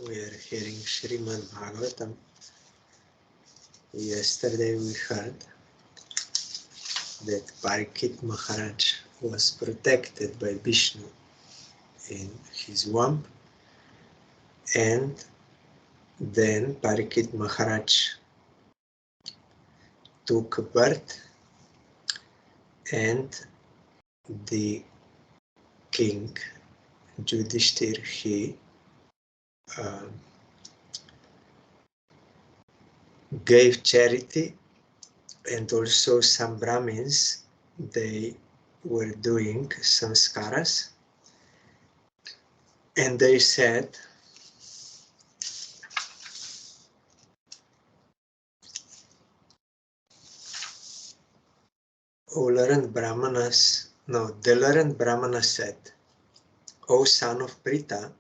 We are hearing SRIMAD BHAGAVATAM. Yesterday we heard that Parikshit Maharaj was protected by Vishnu in his womb, and then Parikshit Maharaj took birth, and the king Yudhishthir, he gave charity, and also some Brahmins, they were doing samskaras, and they said, the learned Brahmana said, O son of Pritha,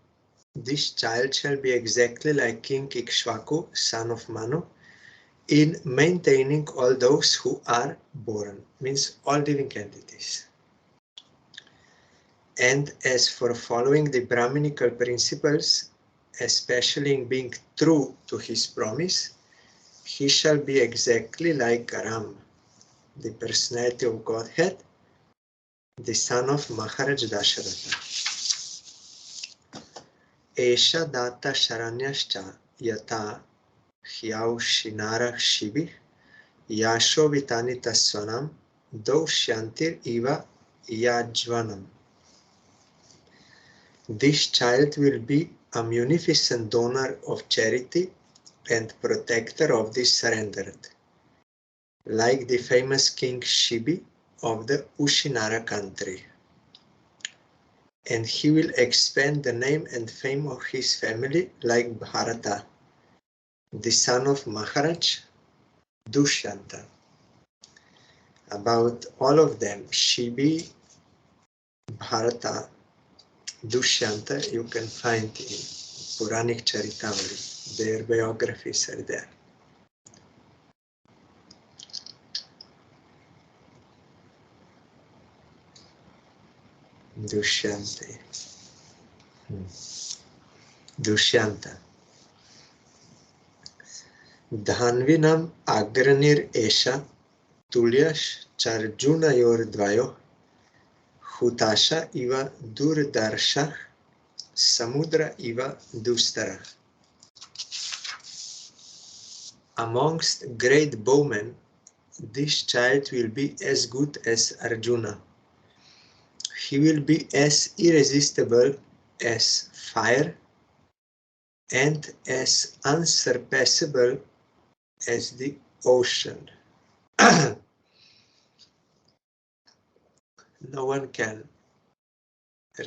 this child shall be exactly like King Ikshvaku, son of Manu, in maintaining all those who are born, means all living entities. And as for following the Brahminical principles, especially in being true to his promise, he shall be exactly like Ram, the personality of Godhead, the son of Maharaj Dasharatha. Esha data sharanyascha yata hyau shinara shibih yasho vitani tasvanam do shantir iva yajvanam. This child will be a munificent donor of charity and protector of the surrendered, like the famous King Shibi of the Ushinara country. And he will expand the name and fame of his family like Bharata, the son of Maharaj Dushyanta. About all of them, Shibi, Bharata, Dushyanta, you can find in Puranic Charitamrita. Their biographies are there. Dushyanta. Dhanvinam agranir esha tulyash charjunayor dvayo hutasha iva durdarsha samudra iva dustara. Amongst great bowmen, this child will be as good as Arjuna. He will be as irresistible as fire and as unsurpassable as the ocean. No one can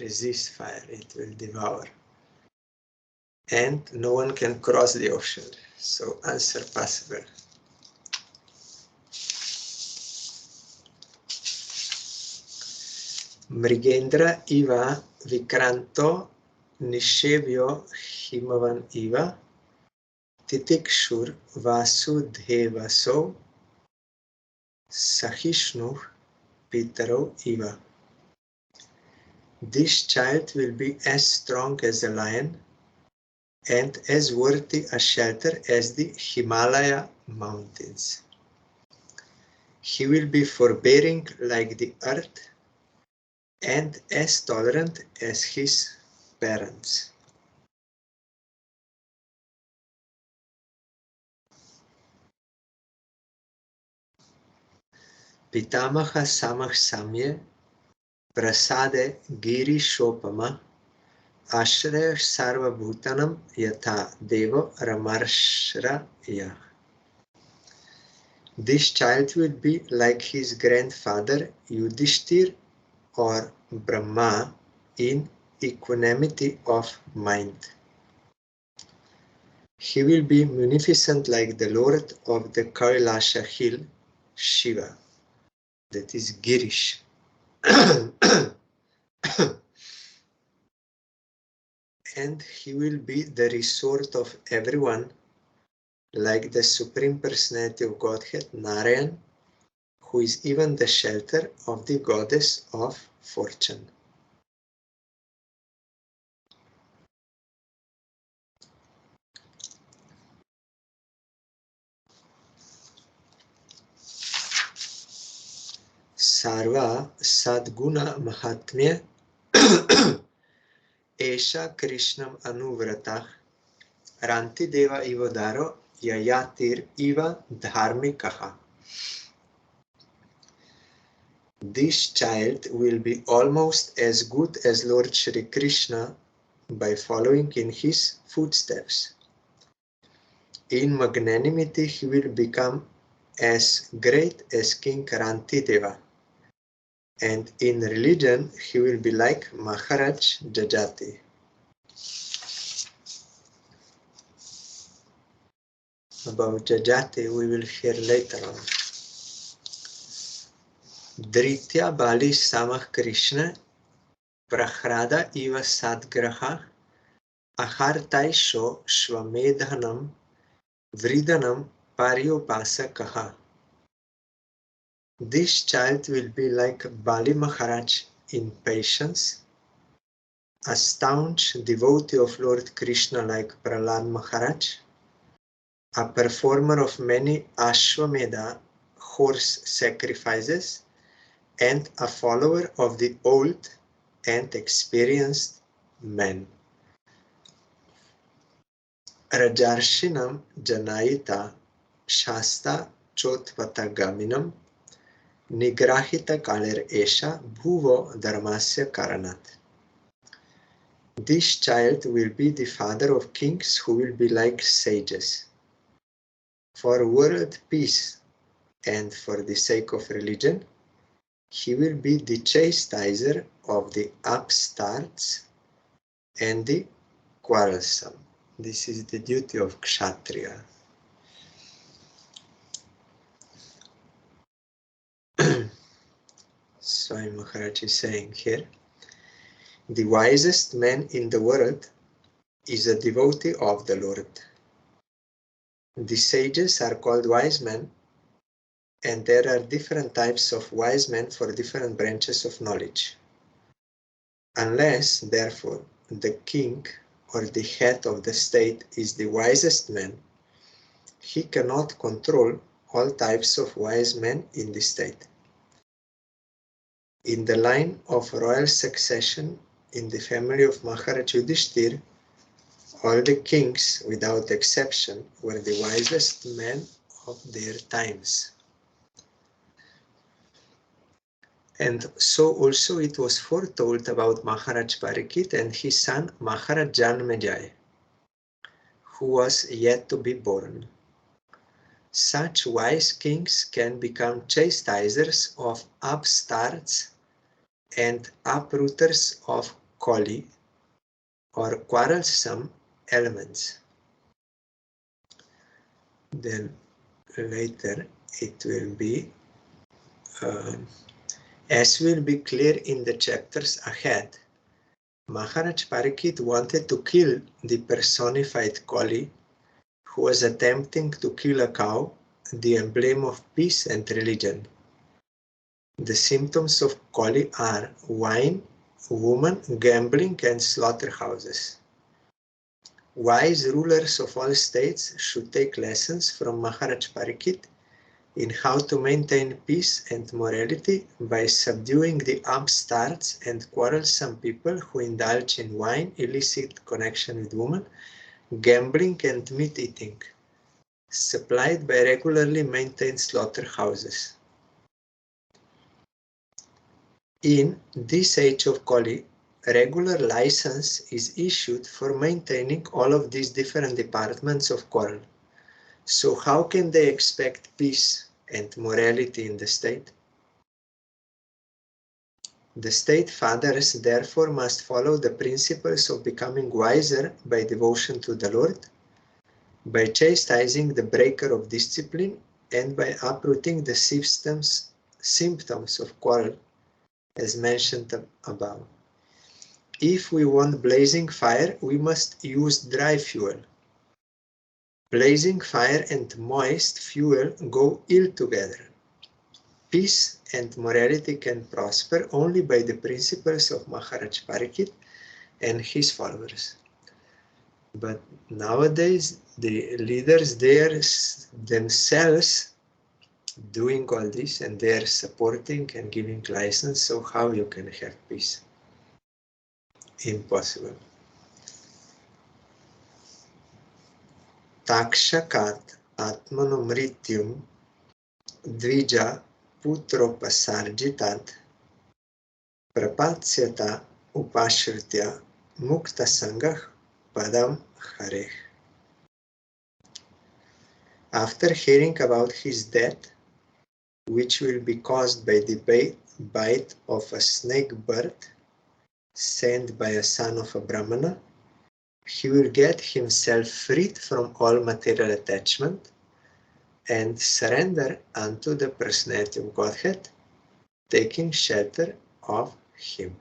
resist fire, it will devour. And no one can cross the ocean, so unsurpassable. Mrigendra iva vikranto nishevyo himavan iva titikshur vasudhevaso sahishnu pitaro iva. This child will be as strong as a lion and as worthy a shelter as the Himalaya mountains. He will be forbearing like the earth and as tolerant as his parents. Pitamaha samah samye prasade giri shopama ashraya sarva bhutanam yatha devo ramarshra. This child will be like his grandfather Yudhishthir or Brahma in equanimity of mind. He will be munificent like the Lord of the Kailasha hill, Shiva, that is Girish. And he will be the resort of everyone, like the Supreme Personality of Godhead, Narayan, who is even the shelter of the Goddess of Fortune. Sarva Sadguna Mahatmya Esha Krishnam Anuvratah Ranti Deva Ivodaro Yayatir Iva Dharmikaha. This child will be almost as good as Lord Shri Krishna by following in his footsteps. In magnanimity, he will become as great as King Rantideva, and in religion, he will be like Maharaj Jajati. About Jajati, we will hear later on. Dritya Bali Samah Krishna Prahrada Iva Sadgraha Ahartaisho Shvamedhanam Vridanam Paryopasakaha. This child will be like Bali Maharaj in patience, a staunch devotee of Lord Krishna like Prahlad Maharaj, a performer of many Ashwamedha horse sacrifices, and a follower of the old and experienced men. Rajarshinam Janayita Shasta Chotvatagaminam Nigrahita Kaler Esha Bhuvo Dharmasya Karanat. This child will be the father of kings who will be like sages. For world peace and for the sake of religion, he will be the chastiser of the upstarts and the quarrelsome. This is the duty of Kshatriya. Swami Maharaj is saying here, the wisest man in the world is a devotee of the Lord. The sages are called wise men, and there are different types of wise men for different branches of knowledge. Unless, therefore, the king or the head of the state is the wisest man, he cannot control all types of wise men in the state. In the line of royal succession in the family of Maharaj Yudhishthir, all the kings, without exception, were the wisest men of their times. And so also it was foretold about Maharaj Parikshit and his son Maharaj Janmejaya, who was yet to be born. Such wise kings can become chastisers of upstarts and uprooters of Kali, or quarrelsome elements. Then later it will be, as will be clear in the chapters ahead, Maharaj Parikshit wanted to kill the personified Kali, who was attempting to kill a cow, the emblem of peace and religion. The symptoms of Kali are wine, woman, gambling, and slaughterhouses. Wise rulers of all states should take lessons from Maharaj Parikshit in how to maintain peace and morality by subduing the upstarts and quarrelsome people who indulge in wine, illicit connection with women, gambling, and meat eating, supplied by regularly maintained slaughterhouses. In this age of Kali, regular license is issued for maintaining all of these different departments of quarrel. So how can they expect peace and morality in the state? The state fathers therefore must follow the principles of becoming wiser by devotion to the Lord, by chastising the breaker of discipline, and by uprooting the symptoms of quarrel, as mentioned above. If we want blazing fire, we must use dry fuel. Blazing fire and moist fuel go ill together. Peace and morality can prosper only by the principles of Maharaj Parikshit and his followers. But nowadays, the leaders themselves doing all this and they are supporting and giving license, so how you can have peace? Impossible. Takshakat atmanumrityum dvija putropasarjitat prapatsyata upashritya mukta sangah padam hareh. After hearing about his death, which will be caused by the bite of a snake bird sent by a son of a Brahmana, he will get himself freed from all material attachment and surrender unto the personality of Godhead, taking shelter of him.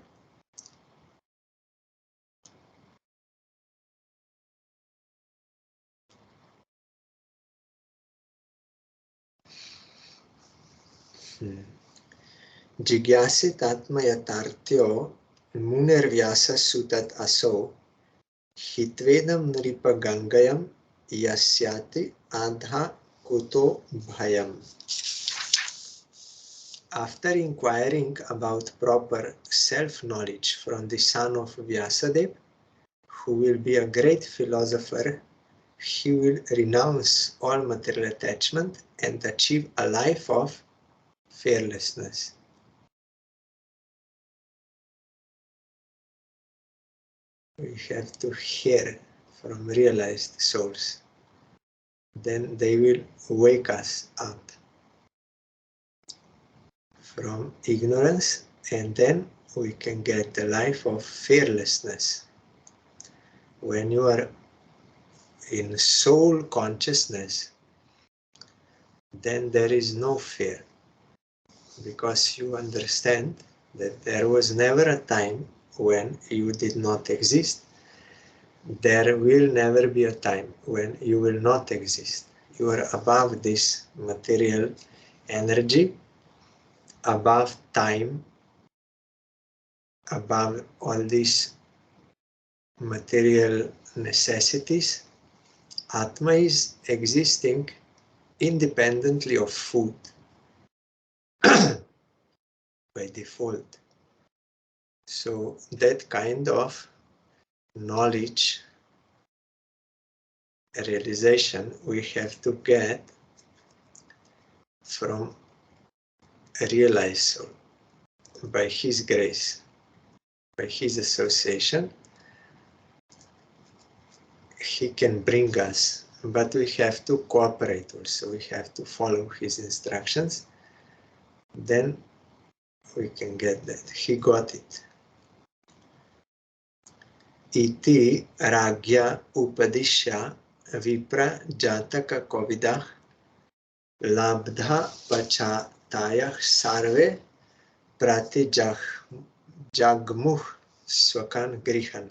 Jigyasit atma yatartyo munervyasa sutat aso hitvedam nripa gangayam yasyati adha kuto bhayam. After inquiring about proper self-knowledge from the son of Vyasadeva, who will be a great philosopher, he will renounce all material attachment and achieve a life of fearlessness. We have to hear from realized souls. Then they will wake us up from ignorance, and then we can get the life of fearlessness. When you are in soul consciousness, then there is no fear, because you understand that there was never a time when you did not exist. There will never be a time when you will not exist. You are above this material energy, above time, above all these material necessities. Atma is existing independently of food by default. So that kind of knowledge, realization, we have to get from a realized soul, by his grace, by his association. He can bring us, but we have to cooperate also. We have to follow his instructions. Then we can get that. He got it. Iti ragya upadishya vipra jataka kovidah labdha pachatayah sarve pratijah jagmuh swakan grihan.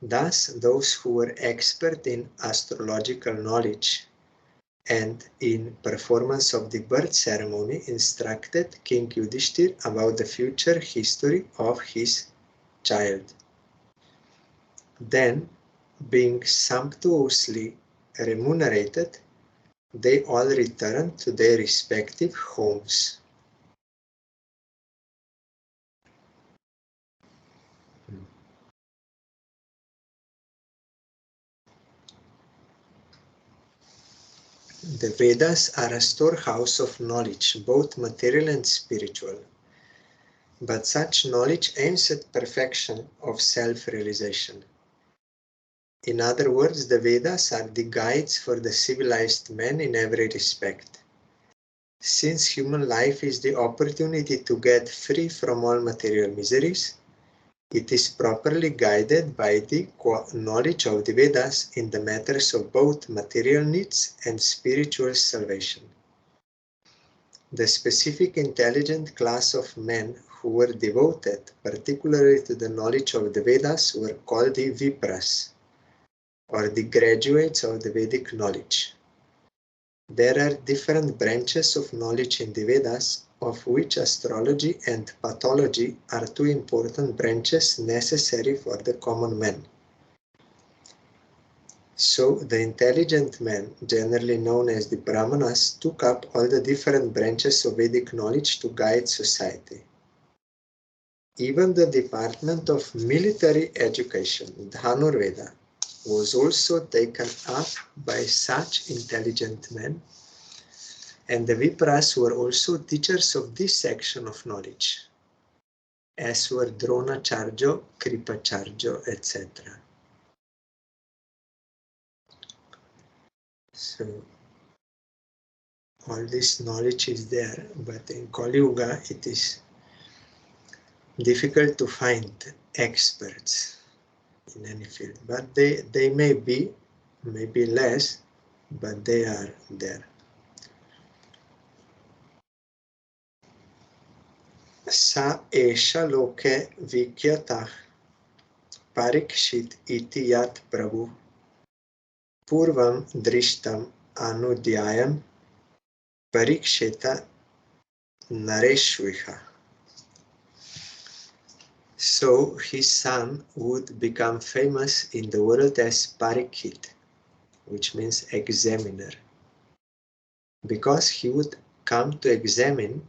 Thus, those who were expert in astrological knowledge and in performance of the birth ceremony instructed King Yudhishthir about the future history of his child. Then, being sumptuously remunerated, they all returned to their respective homes. The Vedas are a storehouse of knowledge, both material and spiritual. But such knowledge aims at perfection of self-realization. In other words, the Vedas are the guides for the civilized man in every respect. Since human life is the opportunity to get free from all material miseries, it is properly guided by the knowledge of the Vedas in the matters of both material needs and spiritual salvation. The specific intelligent class of men who were devoted particularly to the knowledge of the Vedas were called the Vipras, or the graduates of the Vedic knowledge. There are different branches of knowledge in the Vedas, of which astrology and pathology are two important branches necessary for the common man. So the intelligent men, generally known as the Brahmanas, took up all the different branches of Vedic knowledge to guide society. Even the Department of Military Education, Dhanurveda, was also taken up by such intelligent men, and the Vipras were also teachers of this section of knowledge, as were Dronacharya, Kripacharya, etc. So all this knowledge is there, but in Kali Yuga it is difficult to find experts in any field. But they may be, maybe less, but they are there. Sa esha loke vikyatah parikshit iti yat prabhu purvam drishtam anudyayam parikshita nareshviha. So his son would become famous in the world as Parikshit, which means examiner, because he would come to examine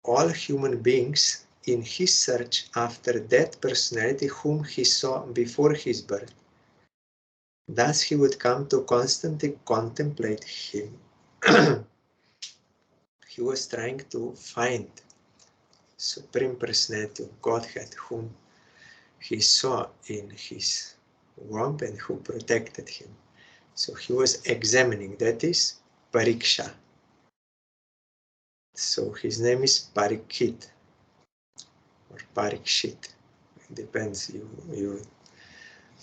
all human beings in his search after that personality whom he saw before his birth. Thus he would come to constantly contemplate him. He was trying to find Supreme Personality of Godhead whom he saw in his womb and who protected him. So he was examining, that is Pariksha. So his name is Parikshit or Parikshit. It depends, you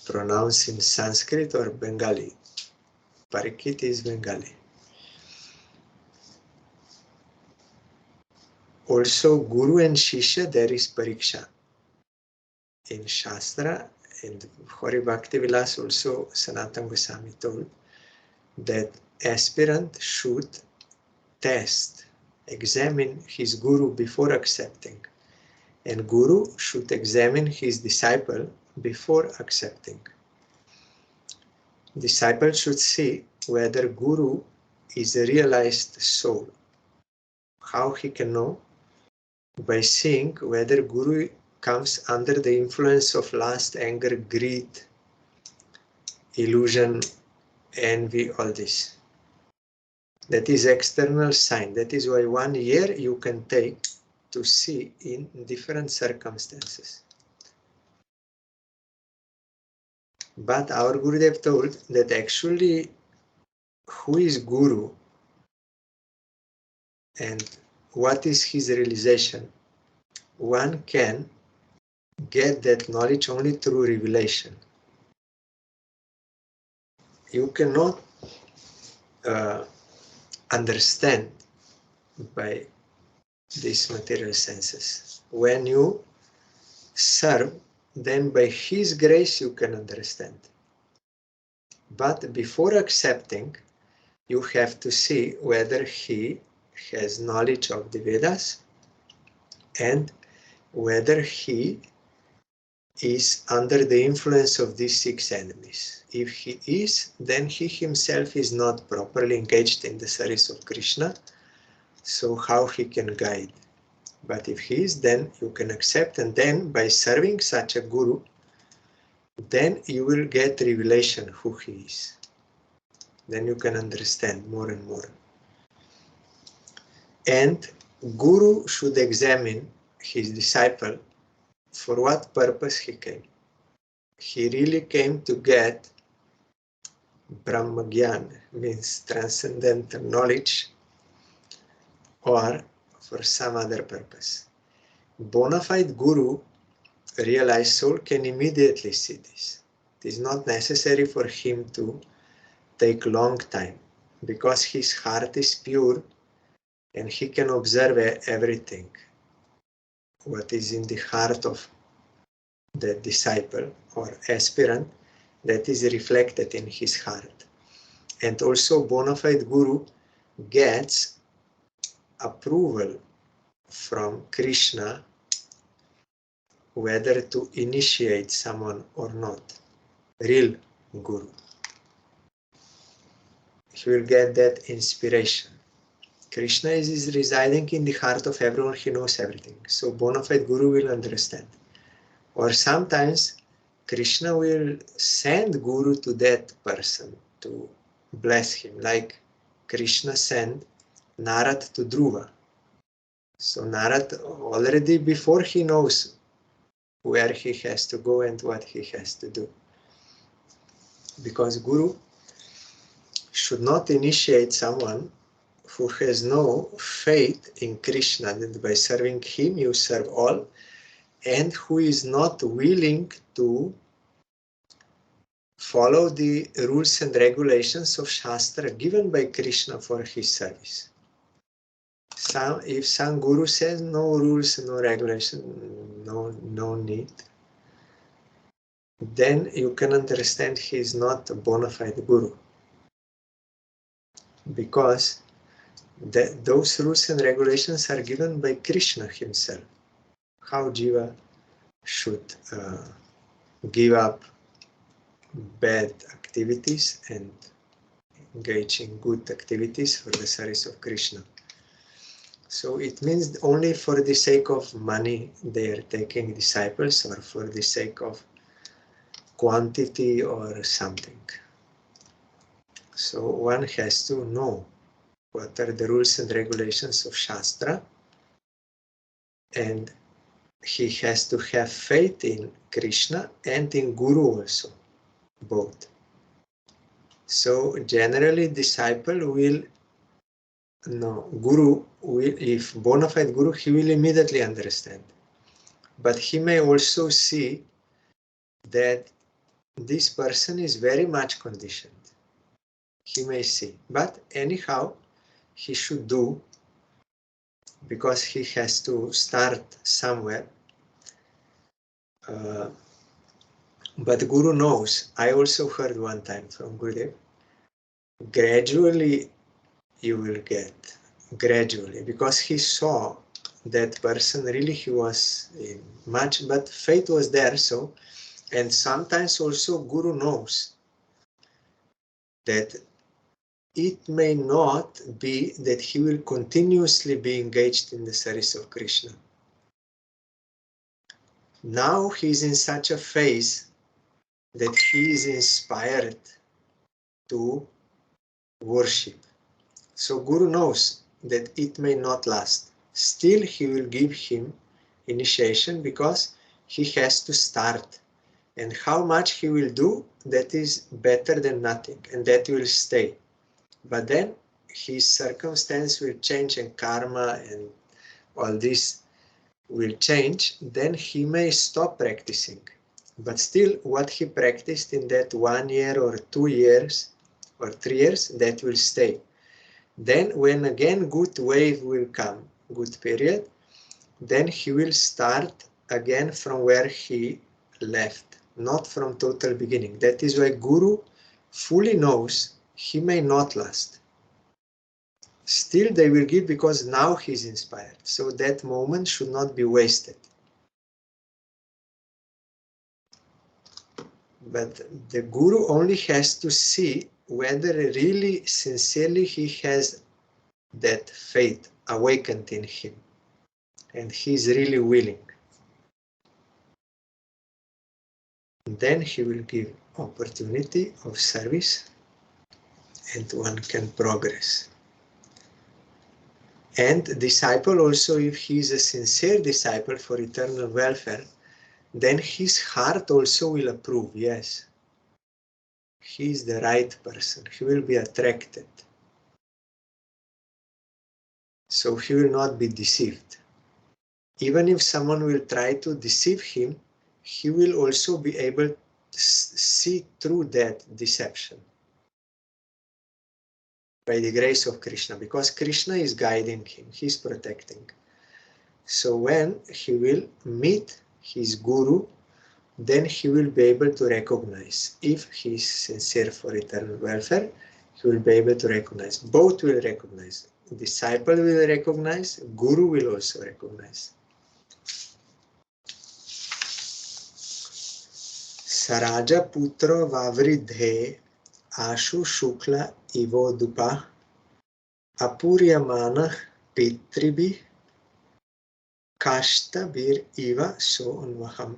pronounce in Sanskrit or Bengali. Parikshit is Bengali. Also, Guru and Shishya, there is Pariksha. In Shastra, in Hori Bhakti Vilas, also Sanatana Goswami told that aspirant should test, examine his guru before accepting, and guru should examine his disciple before accepting. Disciple should see whether guru is a realized soul. How he can know? By seeing whether guru comes under the influence of lust, anger, greed, illusion, envy, all this. That is external sign. That is why 1 year you can take to see in different circumstances. But our Gurudev told that actually who is Guru and what is his realization, one can get that knowledge only through revelation. You cannot understand by these material senses. When you serve, then by his grace you can understand. But before accepting, you have to see whether he has knowledge of the Vedas and whether he is under the influence of these 6 enemies. If he is, then he himself is not properly engaged in the service of Krishna, so how he can guide? But if he is, then you can accept, and then by serving such a guru, then you will get revelation who he is. Then you can understand more and more. And guru should examine his disciple for what purpose he came. He really came to get Brahmagyan, means transcendental knowledge, or for some other purpose. Bona fide guru, realized soul, can immediately see this. It is not necessary for him to take long time, because his heart is pure and he can observe everything what is in the heart of the disciple or aspirant, that is reflected in his heart. And also bona fide guru gets approval from Krishna whether to initiate someone or not. Real guru. he will get that inspiration. Krishna is residing in the heart of everyone, he knows everything. So bona fide guru will understand. Or sometimes Krishna will send guru to that person to bless him, like Krishna sent Narad to Dhruva. So Narad already before he knows where he has to go and what he has to do. Because guru should not initiate someone who has no faith in Krishna, that by serving him you serve all, and who is not willing to follow the rules and regulations of Shastra given by Krishna for his service. If some guru says no rules, no regulation, no need, then you can understand he is not a bona fide guru. Because those rules and regulations are given by Krishna himself. How Jiva should give up bad activities and engage in good activities for the service of Krishna. So it means only for the sake of money they are taking disciples, or for the sake of quantity or something. So one has to know what are the rules and regulations of Shastra, and he has to have faith in Krishna and in Guru also, both. So generally disciple will, Guru will, if bona fide Guru, he will immediately understand. But he may also see that this person is very much conditioned. He may see, but anyhow, he should do, because he has to start somewhere. But Guru knows. I also heard one time from Gurudev, gradually you will get, gradually, because he saw that person really, he was in much, but faith was there. So, and sometimes also Guru knows that it may not be that he will continuously be engaged in the service of Krishna. Now he is in such a phase that he is inspired to worship. So Guru knows that it may not last. Still he will give him initiation, because he has to start. And how much he will do, that is better than nothing, and that will stay. But then his circumstance will change, and karma and all this will change. Then he may stop practicing. But still what he practiced in that 1 year or 2 years or 3 years, that will stay. Then when again good wave will come, good period, then he will start again from where he left, not from total beginning. That is why Guru fully knows he may not last. Still they will give, because now he is inspired. So that moment should not be wasted. But the Guru only has to see whether really sincerely he has that faith awakened in him, and he is really willing. Then he will give opportunity of service, and one can progress. And disciple also, if he is a sincere disciple for eternal welfare, then his heart also will approve, yes, he is the right person, he will be attracted. So he will not be deceived. Even if someone will try to deceive him, he will also be able to see through that deception by the grace of Krishna, because Krishna is guiding him, he is protecting. So when he will meet his Guru, then he will be able to recognize. If he is sincere for eternal welfare, he will be able to recognize. Both will recognize. Disciple will recognize, Guru will also recognize. Saraja putro vavridhe ashu shukla ivodupa apuryamana pitribi kashtabir iva soonvaham.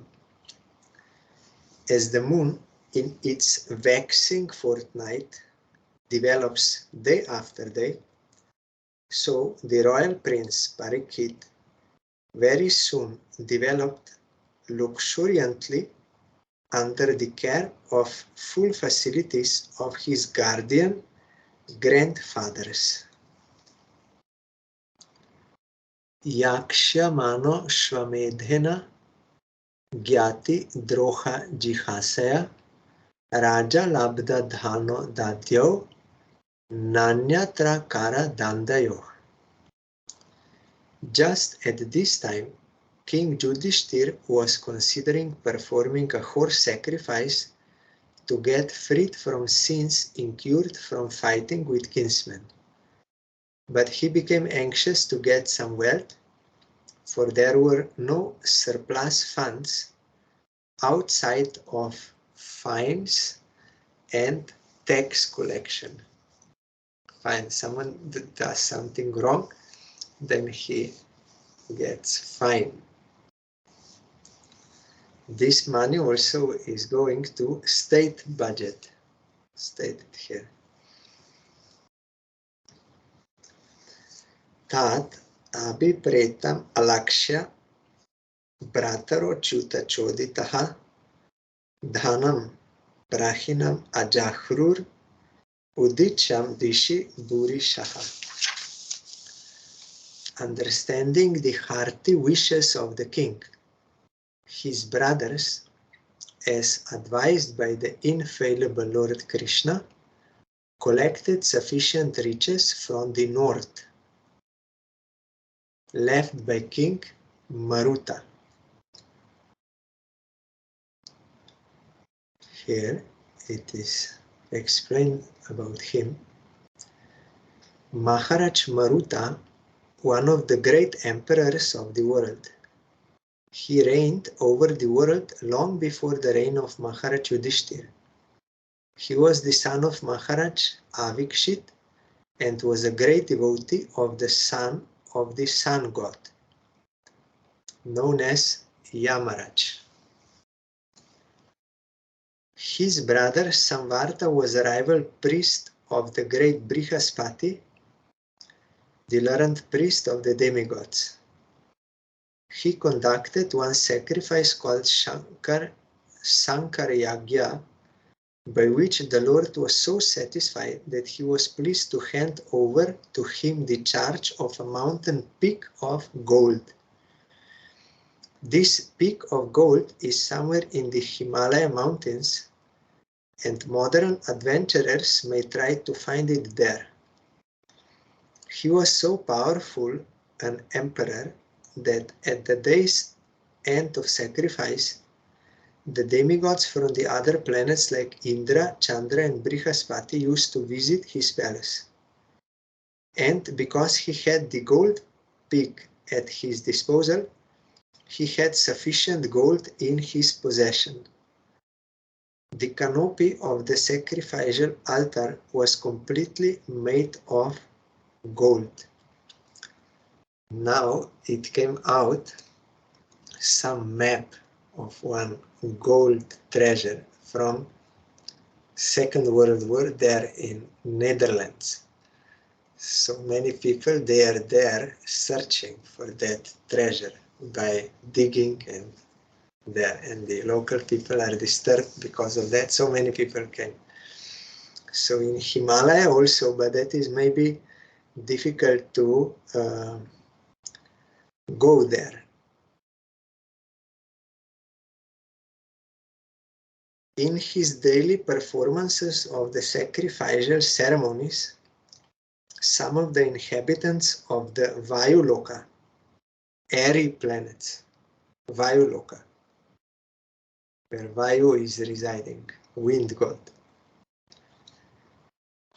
As the moon in its waxing fortnight develops day after day, so the royal prince Parikshit very soon developed luxuriantly under the care of full facilities of his guardian grandfathers. Yakshamano Shvamedhena Gyati Droha Jihasaya Raja Labda Dhano Dadyo Nanyatra Kara Dandayo. Just at this time, King Yudhishthir was considering performing a horse sacrifice to get freed from sins incurred from fighting with kinsmen. But he became anxious to get some wealth, for there were no surplus funds outside of fines and tax collection. Fine, someone does something wrong, then he gets fined. This money also is going to state budget, stated here. Tat abhipretam alakshya brataro chuta choditaha dhanam prahinam ajahrur udicham dishi burishaha. Understanding the hearty wishes of the king, his brothers, as advised by the infallible Lord Krishna, collected sufficient riches from the north, left by King Maruta. Here it is explained about him. Maharaj Maruta, one of the great emperors of the world. He reigned over the world long before the reign of Maharaj Yudhishthir. He was the son of Maharaj Avikshit and was a great devotee of the son god, known as Yamaraj. His brother Samvarta was a rival priest of the great Brihaspati, the learned priest of the demigods. He conducted one sacrifice called Shankar Yagya, by which the Lord was so satisfied that he was pleased to hand over to him the charge of a mountain peak of gold. This peak of gold is somewhere in the Himalaya mountains, and modern adventurers may try to find it there. He was so powerful an emperor that at the day's end of sacrifice, the demigods from the other planets like Indra, Chandra and Brihaspati used to visit his palace. And because he had the gold peak at his disposal, he had sufficient gold in his possession. The canopy of the sacrificial altar was completely made of gold. Now it came out some map of one gold treasure from Second World War there in Netherlands. So many people, they are there searching for that treasure by digging and the local people are disturbed because of that. So many people came. So in Himalaya also, but that is maybe difficult to go there. In his daily performances of the sacrificial ceremonies, some of the inhabitants of the Vayuloka, airy planets, Vayuloka, where Vayu is residing, wind god,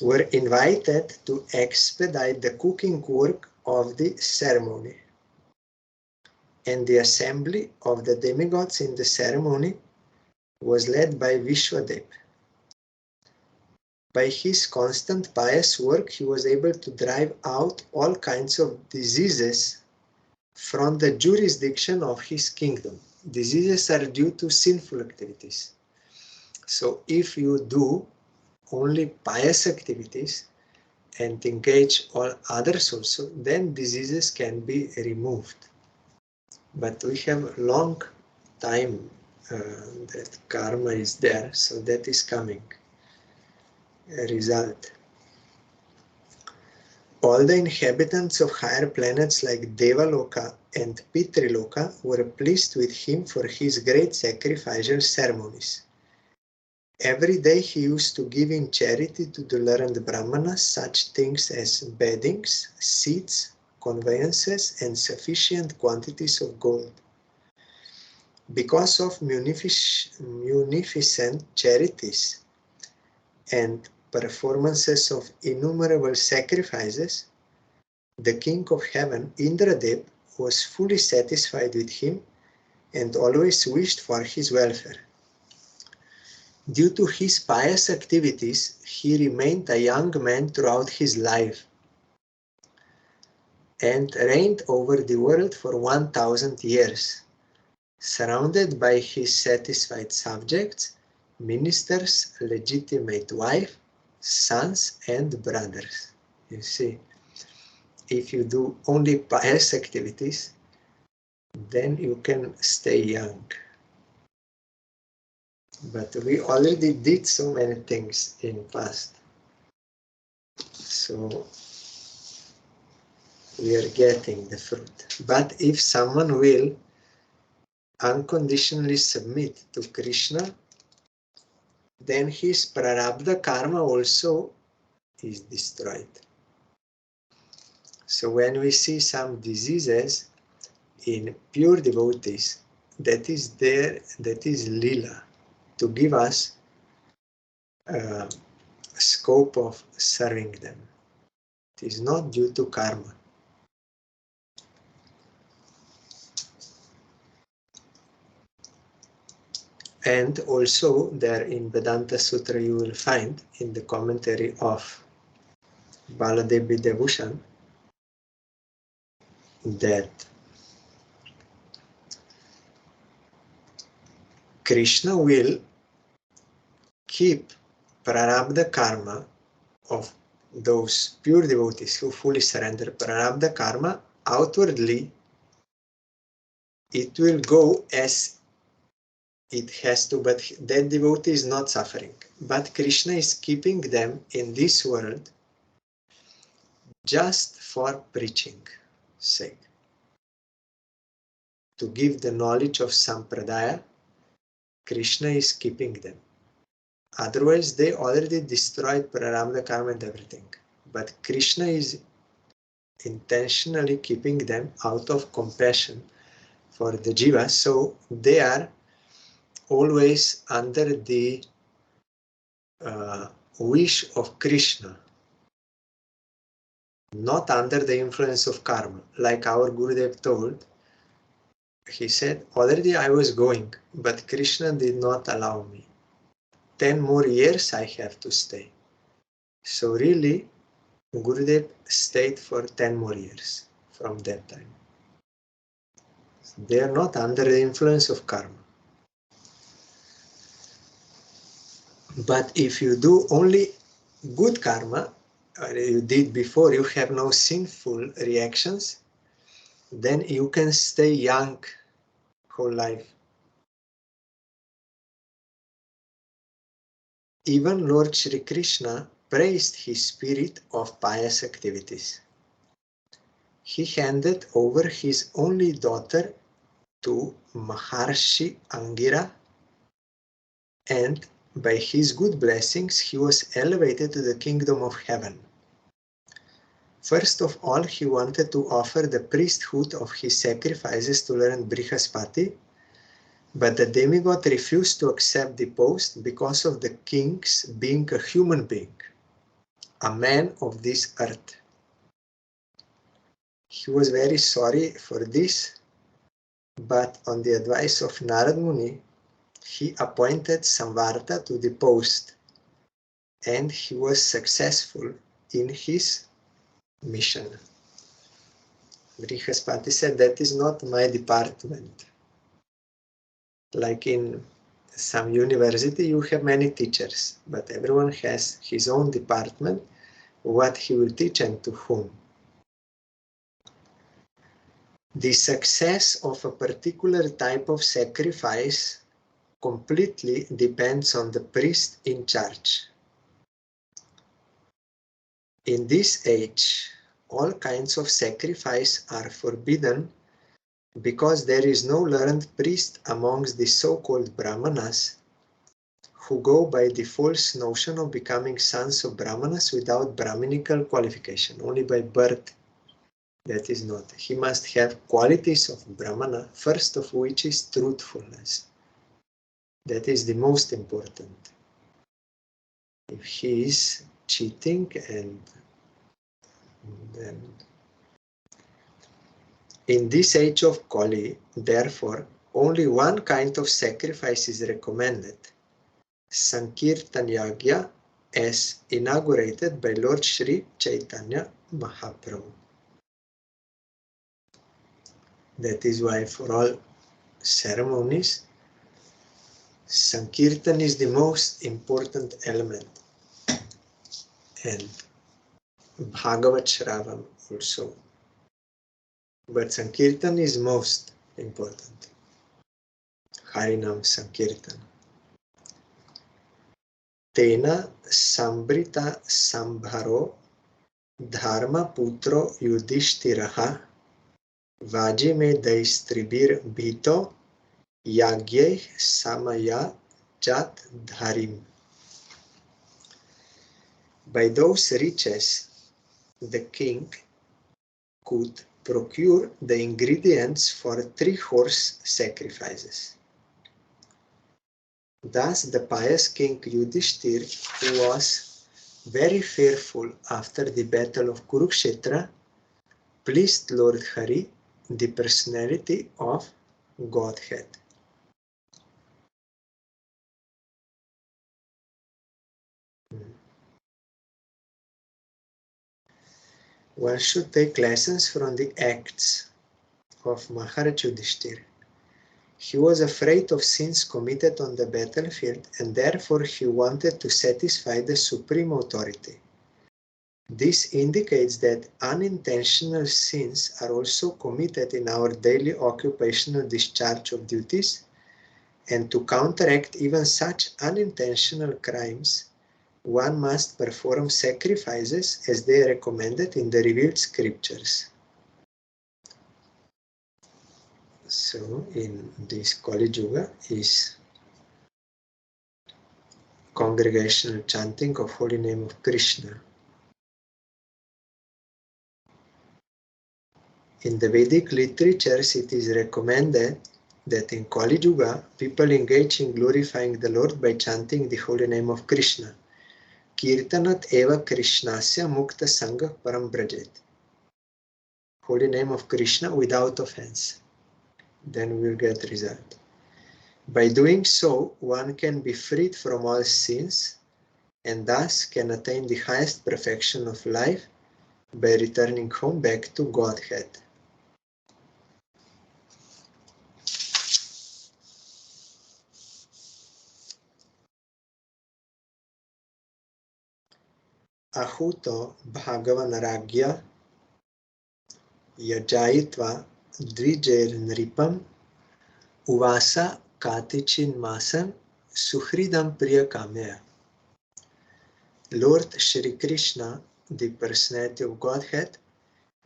were invited to expedite the cooking work of the ceremony. And the assembly of the demigods in the ceremony was led by Vishwadev. By his constant pious work, he was able to drive out all kinds of diseases from the jurisdiction of his kingdom. Diseases are due to sinful activities. So if you do only pious activities and engage all others also, then diseases can be removed. But we have long time that karma is there, so that is coming. A result. All the inhabitants of higher planets like Devaloka and Pitriloka were pleased with him for his great sacrificial ceremonies. Every day he used to give in charity to the learned brahmanas such things as beddings, seats, conveyances, and sufficient quantities of gold. Because of munificent charities and performances of innumerable sacrifices, the king of heaven, Indradev, was fully satisfied with him and always wished for his welfare. Due to his pious activities, he remained a young man throughout his life and reigned over the world for 1000 years, surrounded by his satisfied subjects, ministers, legitimate wife, sons, and brothers. You see, if you do only pious activities, then you can stay young. But we already did so many things in past. So we are getting the fruit. But if someone will unconditionally submit to Krishna, then his prarabdha karma also is destroyed. So when we see some diseases in pure devotees, that is lila, to give us a scope of serving them. It is not due to karma. And also there in Vedanta Sutra you will find in the commentary of Baladevi Devushan that Krishna will keep prarabdha karma of those pure devotees who fully surrender prarabdha karma outwardly. It will go as it has to, but that devotee is not suffering. But Krishna is keeping them in this world just for preaching sake. To give the knowledge of Sampradaya, Krishna is keeping them. Otherwise, they already destroyed prarabdha karma and everything. But Krishna is intentionally keeping them out of compassion for the jiva, so they are always under the wish of Krishna, not under the influence of karma. Like our Gurudev told, he said, already I was going, but Krishna did not allow me. 10 more years I have to stay. So really, Gurudev stayed for 10 more years from that time. They are not under the influence of karma. But if you do only good karma, you did before, you have no sinful reactions, then you can stay young whole life. Even Lord Shri Krishna praised his spirit of pious activities. He handed over his only daughter to Maharshi Angira, and by his good blessings he was elevated to the kingdom of heaven. First of all, he wanted to offer the priesthood of his sacrifices to Lord Brihaspati, but the demigod refused to accept the post because of the king's being a human being, a man of this earth. He was very sorry for this, but on the advice of Narad Muni, he appointed Samvarta to the post, and he was successful in his mission. Brihaspati said, that is not my department. Like in some university, you have many teachers, but everyone has his own department, what he will teach and to whom. The success of a particular type of sacrifice completely depends on the priest in charge. In this age, all kinds of sacrifice are forbidden because there is no learned priest amongst the so-called Brahmanas who go by the false notion of becoming sons of Brahmanas without Brahminical qualification, only by birth. That is not. He must have qualities of Brahmana, first of which is truthfulness. That is the most important. If he is cheating, and then in this age of Kali, therefore, only one kind of sacrifice is recommended. Sankirtan Yagya, as inaugurated by Lord Sri Chaitanya Mahaprabhu. That is why for all ceremonies, Sankirtan is the most important element, and Bhagavat Shravan also. But Sankirtan is most important. Harinam Sankirtan. Tena Sambrita Sambharo Dharma Putro Yudhishthiraha Vajime Daistribir Bhito Yagye Samaya Jat Dharim. By those riches, the king could procure the ingredients for 3 horse sacrifices. Thus, the pious king Yudhishthir, who was very fearful after the battle of Kurukshetra, pleased Lord Hari, the personality of Godhead. One should take lessons from the acts of Maharaj Yudhishthir. He was afraid of sins committed on the battlefield, and therefore he wanted to satisfy the supreme authority. This indicates that unintentional sins are also committed in our daily occupational discharge of duties, and to counteract even such unintentional crimes, one must perform sacrifices as they are recommended in the revealed scriptures. So, in this Kali Yuga is congregational chanting of holy name of Krishna. In the Vedic literatures, it is recommended that in Kali Yuga, people engage in glorifying the Lord by chanting the holy name of Krishna. Kirtanat eva Krishnasya mukta sangha param brajet. Holy name of Krishna without offense. Then we will get result. By doing so, one can be freed from all sins and thus can attain the highest perfection of life by returning home back to Godhead. Ahuto Bhagavan Ragya Yajayitva Dvijer Nripam Uvasa Katichin Masan Suhridam Priya Kamya. Lord Shri Krishna, the personality of Godhead,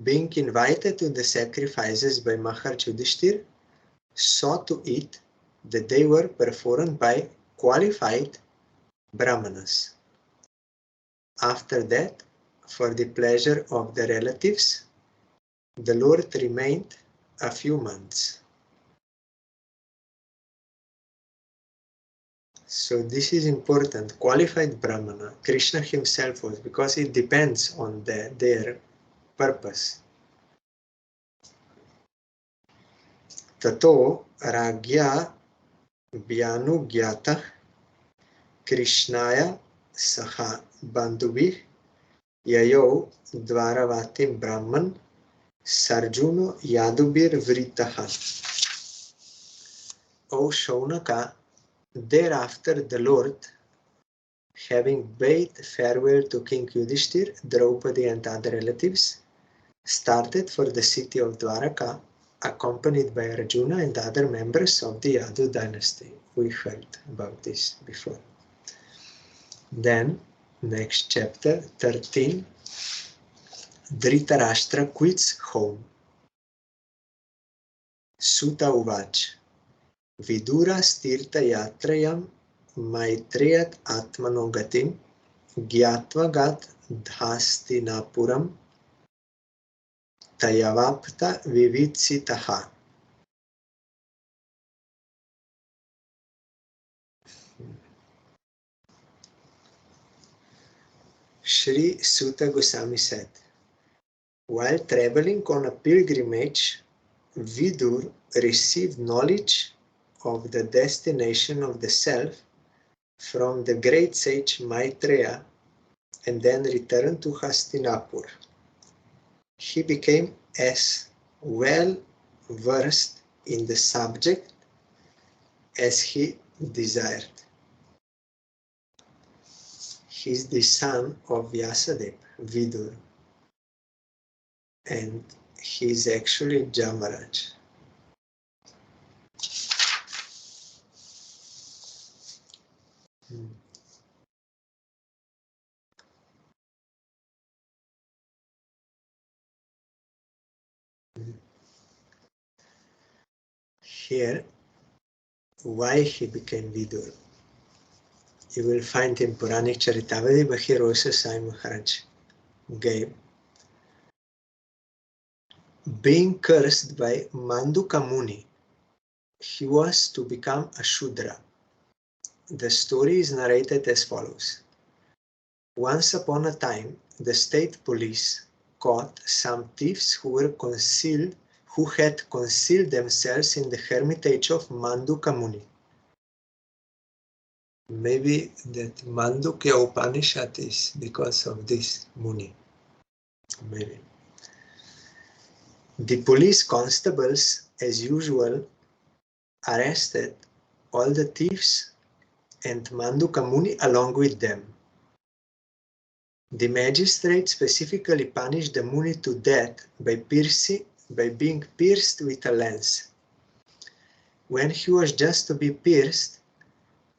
being invited to the sacrifices by Maharaj Yudhishthir, saw to it that they were performed by qualified Brahmanas. After that, for the pleasure of the relatives, the Lord remained a few months. So this is important. Qualified Brahmana, Krishna himself was, because it depends on their purpose. Tato Ragya Vyanugyata Krishnaya Saha Bandubih Yayau Dvaravatim Brahman Sarjuno Yadubir Vritaha. O Shaunaka, thereafter the Lord, having bade farewell to King Yudhishthir, Draupadi and other relatives, started for the city of Dwaraka, accompanied by Arjuna and other members of the Yadu dynasty. We heard about this before. Then, next chapter, 13, Dhritarashtra quits home. Suta Uvach, Vidura Stirta Yatrayam Maitreyat Atmanogatim Gyatvagat Dhastinapuram Tayavapta Vivitsitaha. Sri Suta Goswami said, while traveling on a pilgrimage, Vidur received knowledge of the destination of the self from the great sage Maitreya and then returned to Hastinapur. He became as well versed in the subject as he desired. He is the son of Vyasadeva, Vidur, and he is actually Jamaraj. Here, why he became Vidur? You will find in Puranic Charitavadi, but here also Sai Maharaj gave. Being cursed by Manduka Muni, he was to become a Shudra. The story is narrated as follows. Once upon a time, the state police caught some thieves who had concealed themselves in the hermitage of Manduka Muni. Maybe that Mandukya Upanishad is because of this Muni. Maybe. The police constables, as usual, arrested all the thieves and Manduka Muni along with them. The magistrate specifically punished the Muni to death by being pierced with a lance. When he was just to be pierced,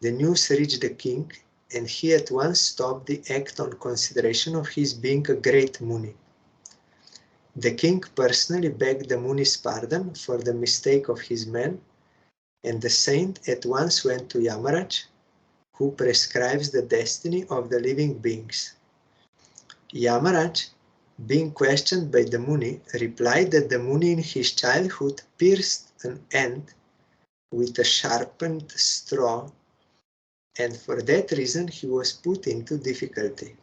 the news reached the king, and he at once stopped the act on consideration of his being a great Muni. The king personally begged the Muni's pardon for the mistake of his men, and the saint at once went to Yamaraj, who prescribes the destiny of the living beings. Yamaraj, being questioned by the Muni, replied that the Muni in his childhood pierced an ant with a sharpened straw, and for that reason he was put into difficulty.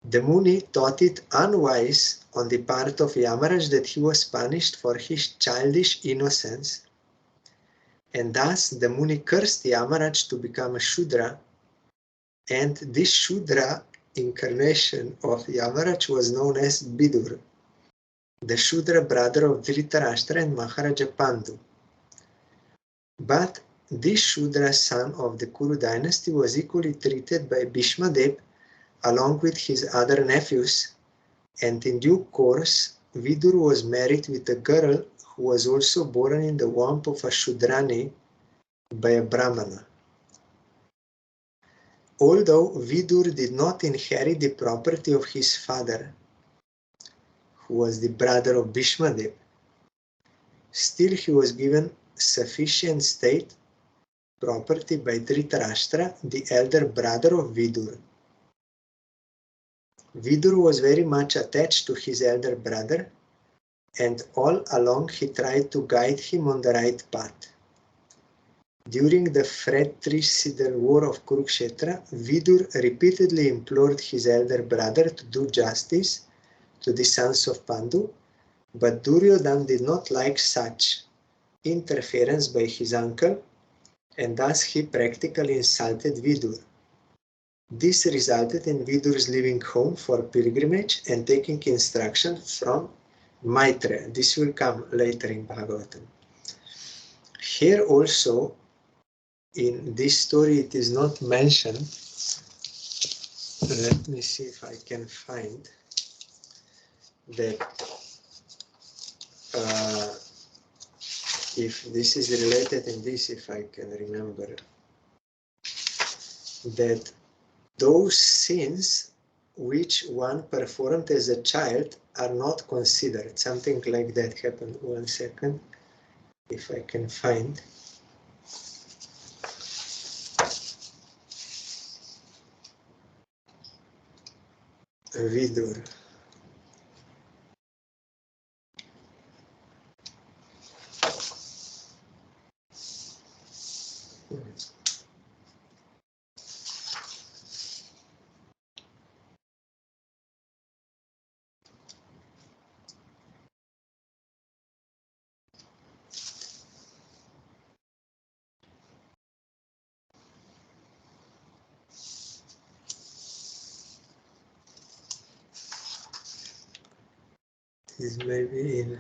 The Muni thought it unwise on the part of Yamaraj that he was punished for his childish innocence, and thus the Muni cursed Yamaraj to become a Shudra, and this Shudra incarnation of Yamaraj was known as Vidur, the Shudra brother of Dhritarashtra and Maharaja Pandu. But this Shudra son of the Kuru dynasty was equally treated by Bhishmadev along with his other nephews, and in due course Vidur was married with a girl who was also born in the womb of a Shudrani by a Brahmana. Although Vidur did not inherit the property of his father, who was the brother of Bhishmadev, still he was given sufficient state property by Dhritarashtra, the elder brother of Vidur. Vidur was very much attached to his elder brother, and all along he tried to guide him on the right path. During the fratricidal war of Kurukshetra, Vidur repeatedly implored his elder brother to do justice to the sons of Pandu, but Duryodhana did not like such interference by his uncle, and thus he practically insulted Vidur. This resulted in Vidur's leaving home for pilgrimage and taking instruction from Maitreya. This will come later in Bhagavatam. Here also, in this story, it is not mentioned. Let me see if I can find that if this is related in this, if I can remember, that those sins which one performed as a child are not considered. Something like that happened. 1 second, if I can find. Vidur. This may be in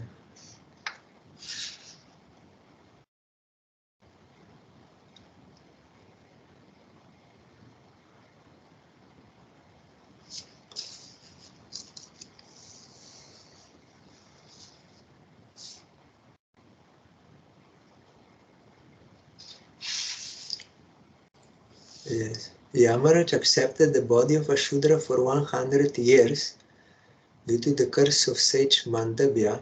yes. Yamaraj accepted the body of a Shudra for 100 years due to the curse of sage Mandavya.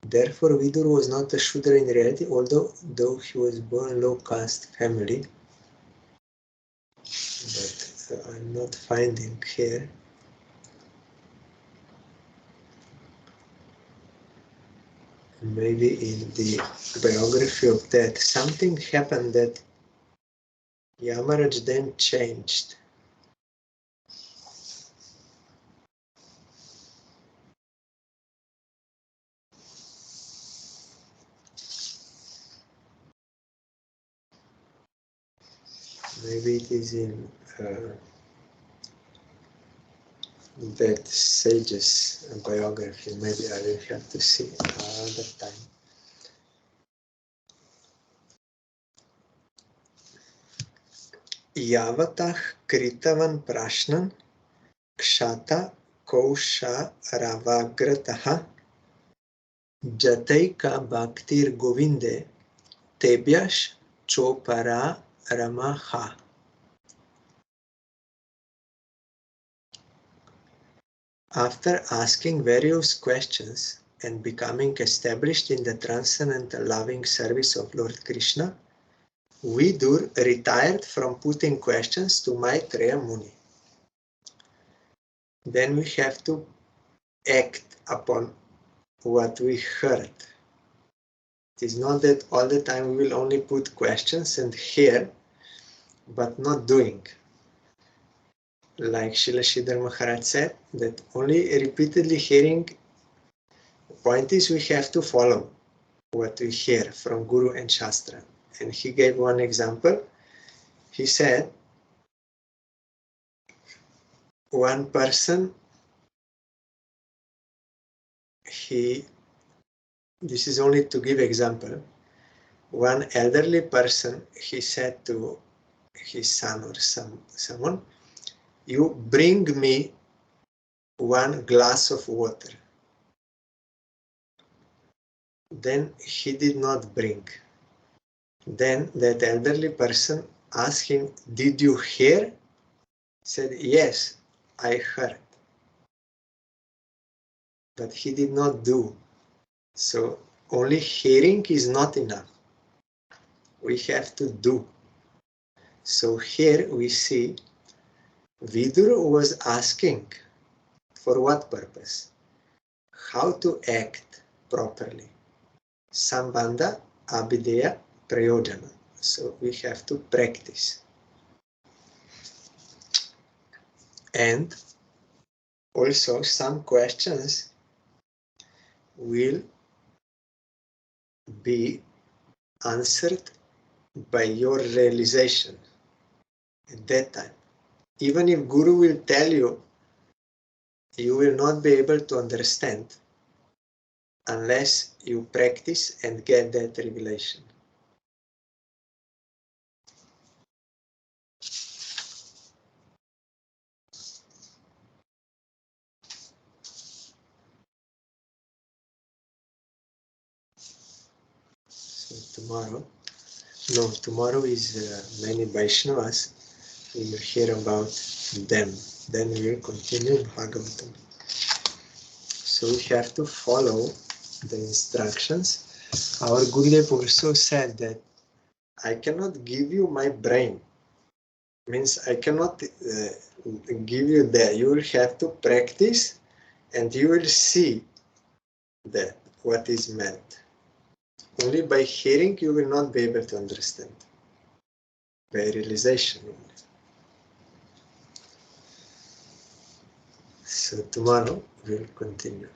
Therefore, Vidur was not a Shudra in reality, though he was born in low caste family. But I'm not finding here. Maybe in the biography of that, something happened that Yamaraj then changed. Maybe it is in that sage's biography. Maybe I will have to see another time. Yavatah kritavan prashnan kshata kosha ravagrataha jataika bhaktir govinde tebyash chopara ramaha. After asking various questions and becoming established in the transcendental loving service of Lord Krishna, Vidur retired from putting questions to Maitreya Muni. Then we have to act upon what we heard. It is not that all the time we will only put questions and hear, but not doing. Like Srila Sridhar Maharaj said, that only repeatedly hearing. The point is we have to follow what we hear from Guru and Shastra. And he gave one example. He said, one person, this is only to give example, one elderly person, he said to his son or someone, you bring me 1 glass of water. Then he did not bring. Then that elderly person asked him, did you hear? He said, yes, I heard. But he did not do. So only hearing is not enough. We have to do. So here we see Vidur was asking for what purpose? How to act properly. Sambandha, Abhideya, Prayojana. So we have to practice. And also some questions will be answered by your realization at that time. Even if Guru will tell you, you will not be able to understand unless you practice and get that revelation. So tomorrow is many Vaishnavas. We will hear about them. Then we will continue Bhagavatam. So we have to follow the instructions. Our Gurudev also said that I cannot give you my brain. Means I cannot give you that. You will have to practice and you will see that what is meant. Only by hearing you will not be able to understand. By realization only. So tomorrow we'll continue.